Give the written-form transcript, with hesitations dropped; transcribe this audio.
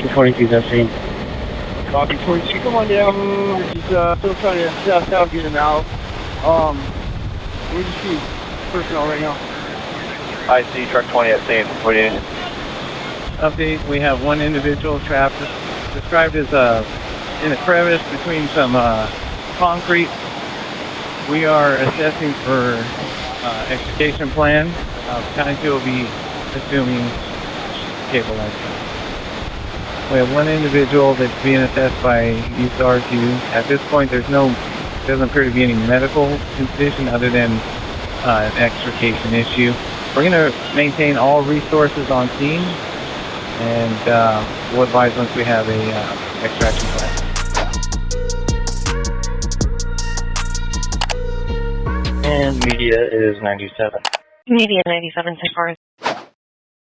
42 testing. Copy 42, come on down. He's still trying to assess out, get him out. Where do you see personnel right now? I see truck 20 at scene. What do you need? Update, we have one individual trapped, described as in a crevice between some concrete. We are assessing for extrication plan. Time will be assuming cable length. We have one individual that's being assessed by USR2. At this point, doesn't appear to be any medical condition other than an extrication issue. We're going to maintain all resources on scene, and we'll advise once we have a extraction plan. And media is 97. Media 97, so far.